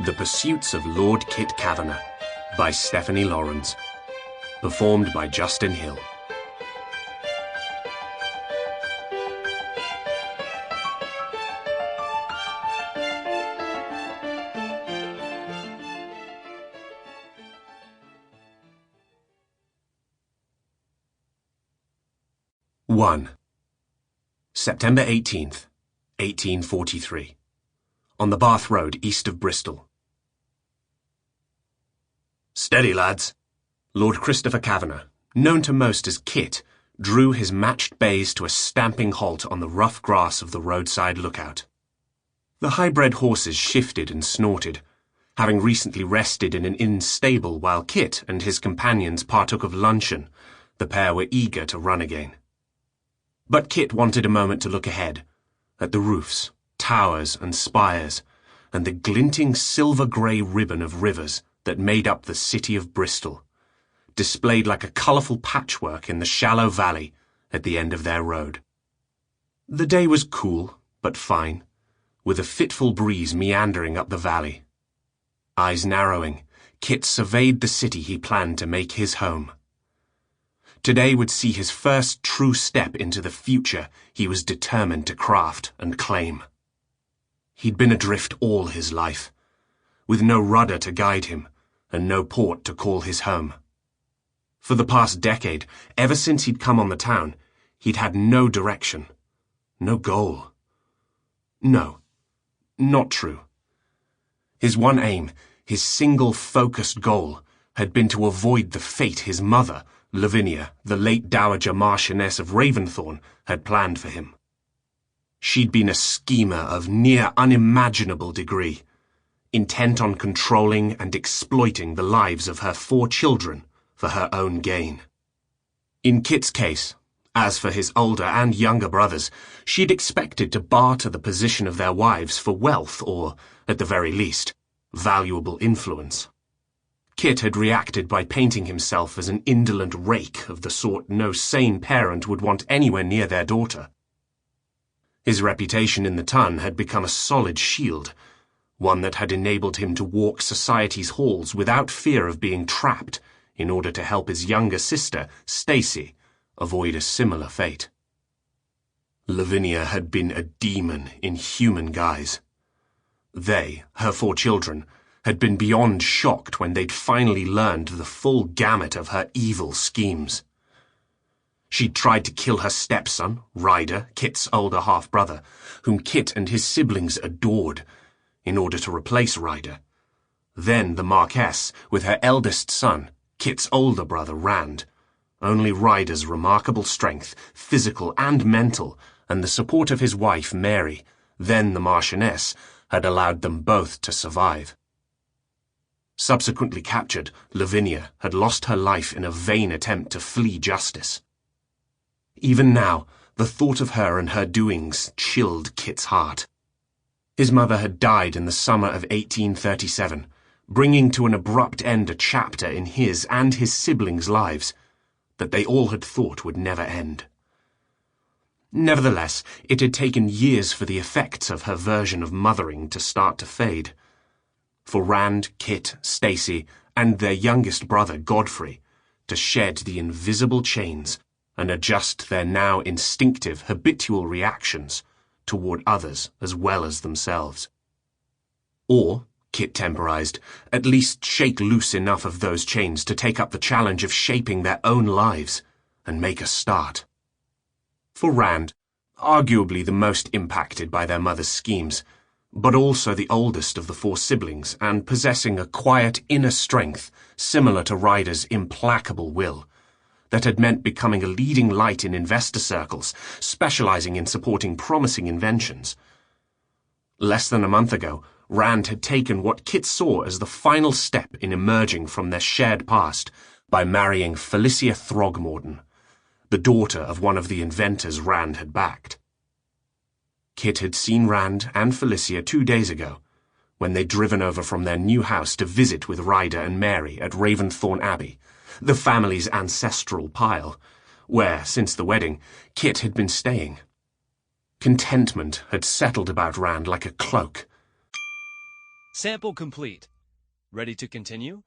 The Pursuits of Lord Kit Cavanaugh by Stephanie Lawrence. Performed by Justin Hill. One. September 18th, 1843. On the Bath Road east of Bristol. Steady, lads. Lord Christopher Cavanaugh, known to most as Kit, drew his matched bays to a stamping halt on the rough grass of the roadside lookout. The high-bred horses shifted and snorted, having recently rested in an inn stable while Kit and his companions partook of luncheon. The pair were eager to run again. But Kit wanted a moment to look ahead, at the roofs, towers and spires, and the glinting silver-grey ribbon of rivers that made up the city of Bristol, displayed like a colourful patchwork in the shallow valley at the end of their road. The day was cool, but fine, with a fitful breeze meandering up the valley. Eyes narrowing, Kit surveyed the city he planned to make his home. Today would see his first true step into the future he was determined to craft and claim. He'd been adrift all his life, with no rudder to guide him, and no port to call his home. For the past decade, ever since he'd come on the town, he'd had no direction, no goal. No, not true. His one aim, his single focused goal, had been to avoid the fate his mother, Lavinia, the late Dowager Marchioness of Raventhorn, had planned for him. She'd been a schemer of near unimaginable degree, intent on controlling and exploiting the lives of her 4 children for her own gain. In Kit's case, as for his older and younger brothers, she'd expected to barter the position of their wives for wealth or, at the very least, valuable influence. Kit had reacted by painting himself as an indolent rake of the sort no sane parent would want anywhere near their daughter. His reputation in the ton had become a solid shield, one that had enabled him to walk society's halls without fear of being trapped in order to help his younger sister, Stacy, avoid a similar fate. Lavinia had been a demon in human guise. They, her 4 children, had been beyond shocked when they'd finally learned the full gamut of her evil schemes. She'd tried to kill her stepson, Ryder, Kit's older half-brother, whom Kit and his siblings adored, in order to replace Ryder. Then the Marquess, with her eldest son, Kit's older brother, Rand. Only Ryder's remarkable strength, physical and mental, and the support of his wife, Mary, then the Marchioness, had allowed them both to survive. Subsequently captured, Lavinia had lost her life in a vain attempt to flee justice. Even now, the thought of her and her doings chilled Kit's heart. His mother had died in the summer of 1837, bringing to an abrupt end a chapter in his and his siblings' lives that they all had thought would never end. Nevertheless, it had taken years for the effects of her version of mothering to start to fade. For Rand, Kit, Stacy, and their youngest brother, Godfrey, to shed the invisible chains and adjust their now instinctive, habitual reactions toward others as well as themselves. Or, Kit temporized, at least shake loose enough of those chains to take up the challenge of shaping their own lives and make a start. For Rand, arguably the most impacted by their mother's schemes, but also the oldest of the 4 siblings and possessing a quiet inner strength similar to Ryder's implacable will, that had meant becoming a leading light in investor circles, specializing in supporting promising inventions. Less than a month ago, Rand had taken what Kit saw as the final step in emerging from their shared past by marrying Felicia Throgmorton, the daughter of one of the inventors Rand had backed. Kit had seen Rand and Felicia 2 days ago, when they'd driven over from their new house to visit with Ryder and Mary at Raventhorn Abbey, the family's ancestral pile, where, since the wedding, Kit had been staying. Contentment had settled about Rand like a cloak. Sample complete. Ready to continue?